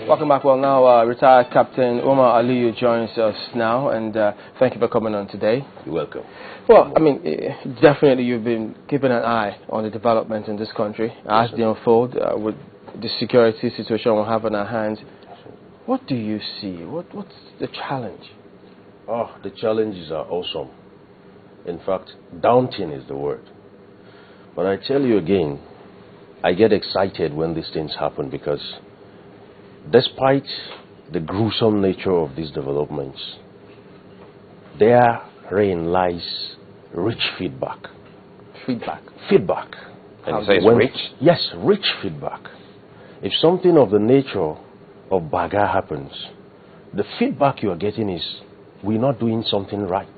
Welcome back. Well, now retired Captain Omar Aliyu joins us now, and thank you for coming on today. You're welcome. Well, I mean, definitely you've been keeping an eye on the developments in this country as they unfold with the security situation we have on our hands. What do you see? What's the challenge? Oh, the challenges are awesome. In fact, daunting is the word. But I tell you again, I get excited when these things happen because despite the gruesome nature of these developments, therein lies rich feedback. Feedback? Feedback. And you say it's rich? Yes, rich feedback. If something of the nature of baga happens, the feedback you are getting is, we're not doing something right.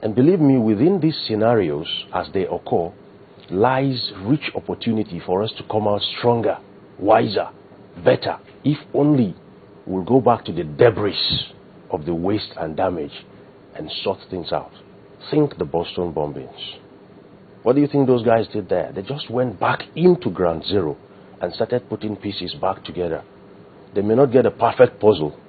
And believe me, within these scenarios, as they occur, lies rich opportunity for us to come out stronger, wiser, better, if only we'll go back to the debris of the waste and damage and sort things out. Think the Boston bombings. What do you think those guys did there? They just went back into ground zero and started putting pieces back together. They may not get a perfect puzzle,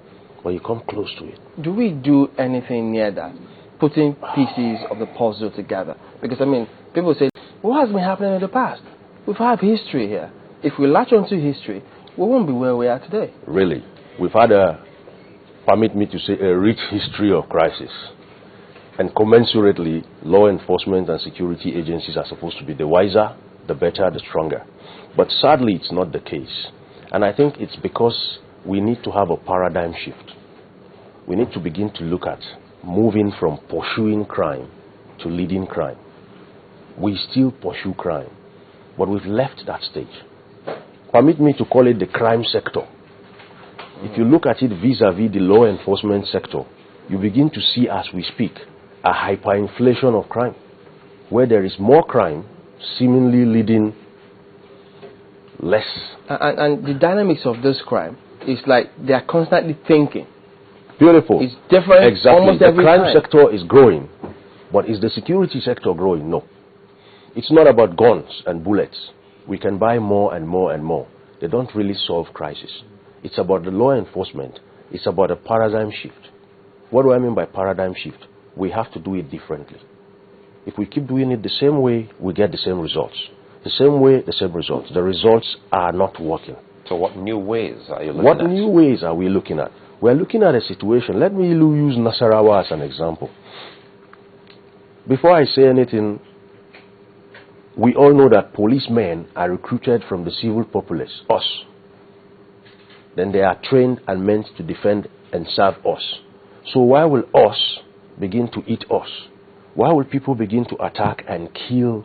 but you come close to it. Do we do anything near that? Putting pieces of the puzzle together? Because, I mean, people say, what has been happening in the past? We've had history here. If we latch onto history, we won't be where we are today. Really? We've had permit me to say, a rich history of crisis. And commensurately, law enforcement and security agencies are supposed to be the wiser, the better, the stronger. But sadly, it's not the case. And I think it's because we need to have a paradigm shift. We need to begin to look at moving from pursuing crime to leading crime. We still pursue crime, but we've left that stage. Permit me to call it the crime sector. If you look at it vis-a-vis the law enforcement sector, you begin to see as we speak a hyperinflation of crime, where there is more crime seemingly leading less. And the dynamics of this crime is like they are constantly thinking. Beautiful. It's different. Exactly. Almost every the crime time. sector is growing, but is the security sector growing? No. It's not about guns and bullets. We can buy more and more and more. They don't really solve crisis. It's about the law enforcement. It's about a paradigm shift. What do I mean by paradigm shift? We have to do it differently. If we keep doing it the same way, we get the same results. The same way, the same results. The results are not working. So what new ways are you looking What at? new ways are we looking at? We're looking at a situation. Let me use Nasarawa as an example. Before I say anything, we all know that policemen are recruited from the civil populace, us. Then they are trained and meant to defend and serve us. So why will us begin to eat us? Why will people begin to attack and kill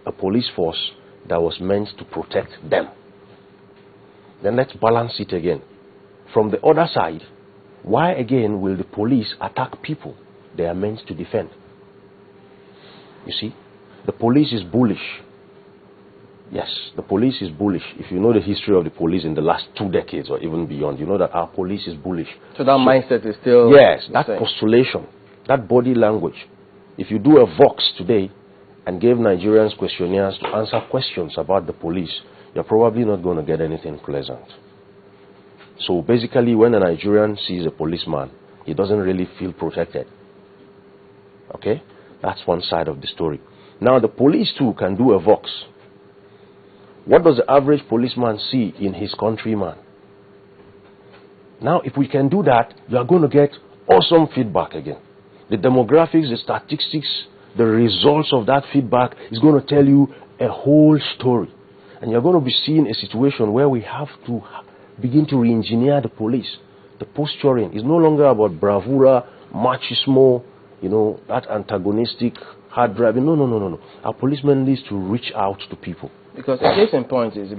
a police force that was meant to protect them? Then let's balance it again. From the other side, why again will the police attack people they are meant to defend? You see, the police is bullish. Yes, the police is bullish. If you know the history of the police in the last 2 decades or even beyond, you know that our police is bullish. So that mindset is still... Yes, that postulation, that body language. If you do a Vox today and gave Nigerians questionnaires to answer questions about the police, you're probably not going to get anything pleasant. So basically, when a Nigerian sees a policeman, he doesn't really feel protected. Okay? That's one side of the story. Now, the police too can do a Vox. What does the average policeman see in his countryman? Now, if we can do that, you are going to get awesome feedback again. The demographics, the statistics, the results of that feedback is going to tell you a whole story. And you're going to be seeing a situation where we have to begin to re-engineer the police. The posturing is no longer about bravura, machismo, that antagonistic, hard driving. No. Our policemen needs to reach out to people. Because the case in point is,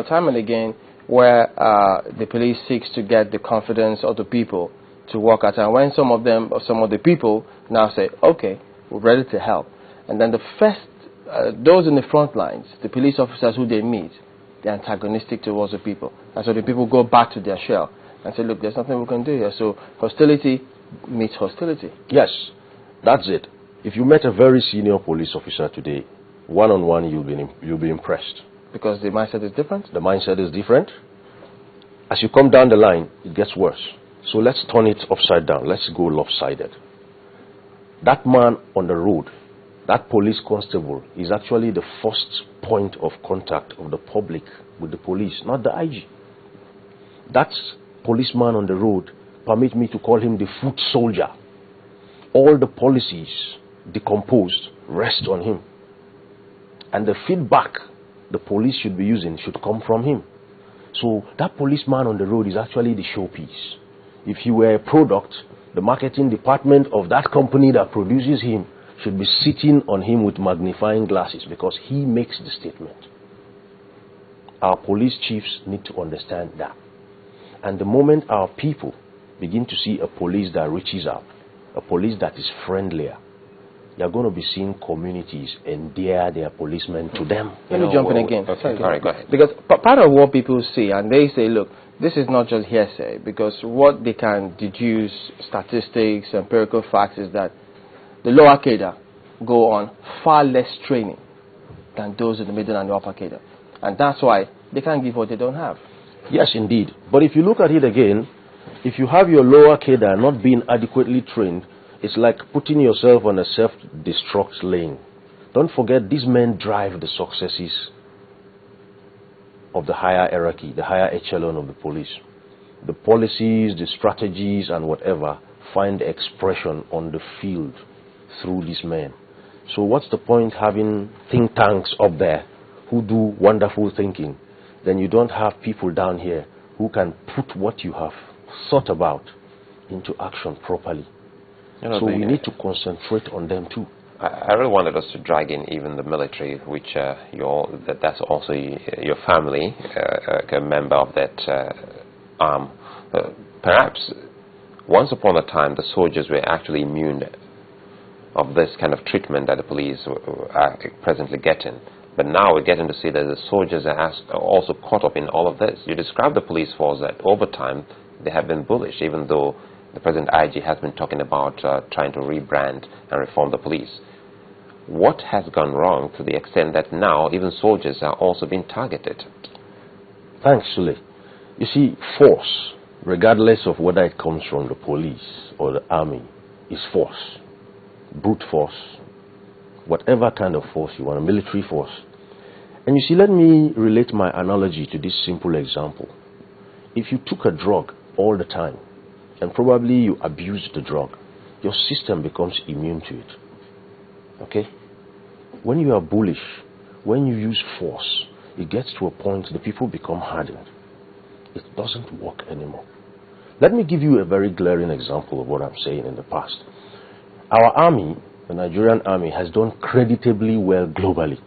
time and again, where the police seeks to get the confidence of the people to work at, and when some of the people now say, okay, we're ready to help, and then the first, those in the front lines, the police officers who they meet, they're antagonistic towards the people, and so the people go back to their shell and say, look, there's nothing we can do here. So hostility meets hostility. Yes, that's it. If you met a very senior police officer today, one-on-one, you'll be impressed. Because the mindset is different? The mindset is different. As you come down the line, it gets worse. So let's turn it upside down. Let's go lopsided. That man on the road, that police constable, is actually the first point of contact of the public with the police, not the IG. That policeman on the road, permit me to call him the foot soldier. All the policies decomposed rest on him. And the feedback the police should be using should come from him. So that policeman on the road is actually the showpiece. If he were a product, the marketing department of that company that produces him should be sitting on him with magnifying glasses because he makes the statement. Our police chiefs need to understand that. And the moment our people begin to see a police that reaches out, a police that is friendlier, you're going to be seeing communities endear their policemen to them. Let me jump in again. Okay. Sorry. All right, go ahead. Because part of what people see, and they say, look, this is not just hearsay, because what they can deduce, statistics, empirical facts, is that the lower cadre go on far less training than those in the middle and the upper cadre. And that's why they can't give what they don't have. Yes, indeed. But if you look at it again, if you have your lower cadre not being adequately trained, it's like putting yourself on a self-destruct lane. Don't forget, these men drive the successes of the higher hierarchy, the higher echelon of the police. The policies, the strategies, and whatever find expression on the field through these men. So what's the point having think tanks up there who do wonderful thinking? Then you don't have people down here who can put what you have thought about into action properly. You know, so we need to concentrate on them too. I really wanted us to drag in even the military, which that's also your family, a member of that arm. Perhaps once upon a time the soldiers were actually immune of this kind of treatment that the police are presently getting. But now we're getting to see that the soldiers are also caught up in all of this. You describe the police force that over time they have been bullish, even though the present IG has been talking about trying to rebrand and reform the police. What has gone wrong to the extent that now even soldiers are also being targeted? Thanks, Sule. You see, force, regardless of whether it comes from the police or the army, is force. Brute force. Whatever kind of force you want, a military force. And you see, let me relate my analogy to this simple example. If you took a drug all the time, and probably you abused the drug, your system becomes immune to it. Okay? When you are bullish, when you use force, it gets to a point the people become hardened. It doesn't work anymore. Let me give you a very glaring example of what I'm saying in the past. Our army, the Nigerian army, has done creditably well globally.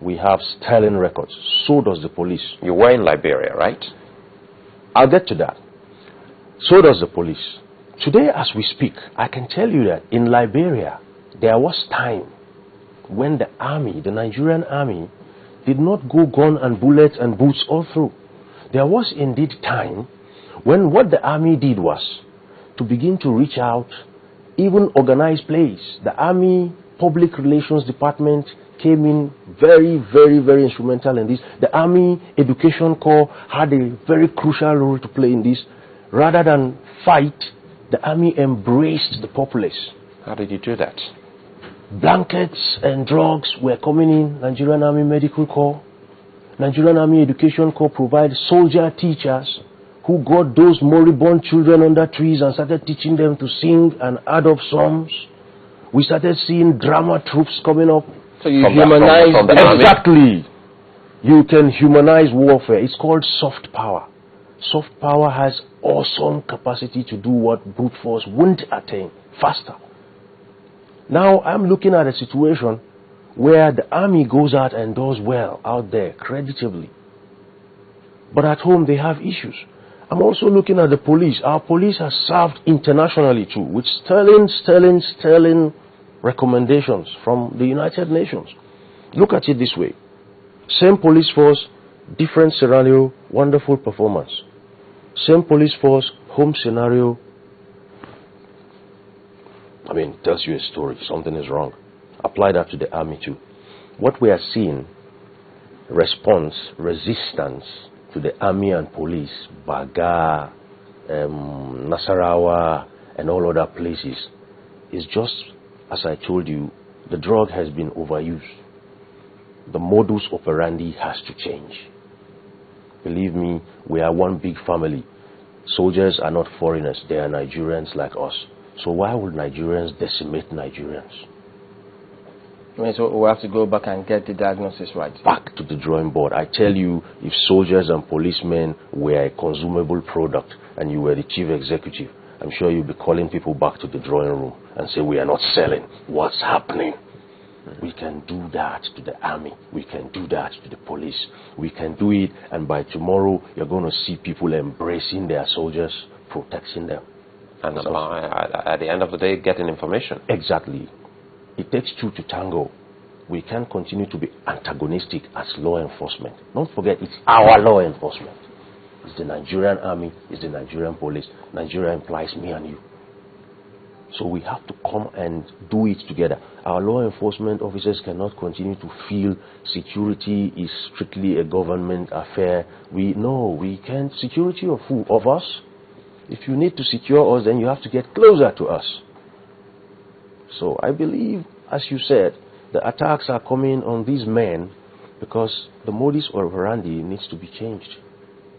We have sterling records. So does the police. You were in Liberia, right? I'll get to that. So does the police. Today, as we speak, I can tell you that in Liberia, there was time when the army, the Nigerian army, did not go gun and bullets and boots all through. There was indeed time when what the army did was to begin to reach out, even organize plays. The army public relations department came in very, very, very instrumental in this. The army education corps had a very crucial role to play in this. Rather than fight, the army embraced the populace. How did you do that? Blankets and drugs were coming in. Nigerian Army Medical Corps, Nigerian Army Education Corps provided soldier teachers who got those moribund children under trees and started teaching them to sing and add up psalms. We started seeing drama troops coming up. So you humanize the army. Exactly. You can humanize warfare. It's called soft power. Soft power has awesome capacity to do what brute force wouldn't attain faster. Now I'm looking at a situation where the army goes out and does well out there, creditably. But at home they have issues. I'm also looking at the police. Our police has served internationally too, with sterling recommendations from the United Nations. Look at it this way. Same police force, different scenario, wonderful performance. Same police force, home scenario. Tells you a story. Something is wrong. Apply that to the army too. What we are seeing response, resistance to the army and police, Baga, Nasarawa, and all other places, is just, as I told you, the drug has been overused. The modus operandi has to change. Believe me, we are one big family. Soldiers are not foreigners, they are Nigerians like us. So why would Nigerians decimate Nigerians? I mean, so we have to go back and get the diagnosis right. Back to the drawing board. I tell you, if soldiers and policemen were a consumable product and you were the chief executive, I'm sure you'll be calling people back to the drawing room and say, we are not selling. What's happening? We can do that to the army. We can do that to the police. We can do it, and by tomorrow, you're going to see people embracing their soldiers, protecting them. And at the end of the day, getting information. Exactly. It takes two to tango. We can't continue to be antagonistic as law enforcement. Don't forget, it's our law enforcement. It's the Nigerian army, it's the Nigerian police. Nigeria implies me and you. So we have to come and do it together. Our law enforcement officers cannot continue to feel security is strictly a government affair. We can't. Security of who? Of us? If you need to secure us, then you have to get closer to us. So I believe, as you said, the attacks are coming on these men because the modus operandi needs to be changed.